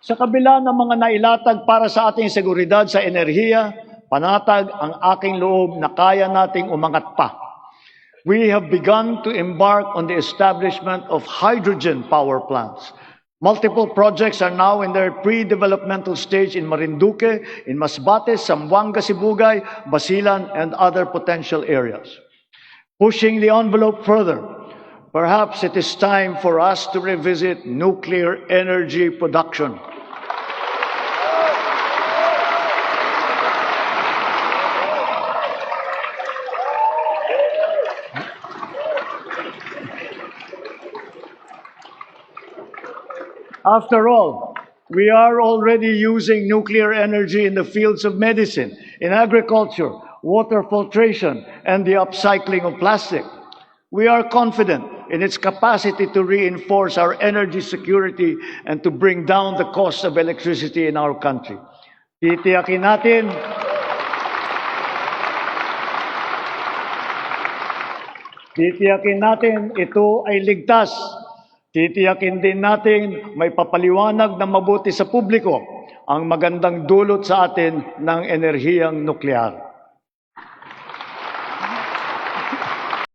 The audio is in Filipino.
Sa kabila ng mga nailatag para sa ating seguridad sa enerhiya, panatag ang aking loob na kaya nating umangat pa. We have begun to embark on the establishment of hydrogen power plants. Multiple projects are now in their pre-developmental stage in Marinduque, in Masbate, Zamboanga, Sibugay, Basilan, and other potential areas. Pushing the envelope further, perhaps it is time for us to revisit nuclear energy production. After all, we are already using nuclear energy in the fields of medicine, in agriculture, water filtration, and the upcycling of plastic. We are confident in its capacity to reinforce our energy security and to bring down the cost of electricity in our country. Titiyakin natin ito ay ligtas. Titiyakin din natin may papaliwanag na mabuti sa publiko ang magandang dulot sa atin ng enerhiyang nuklear.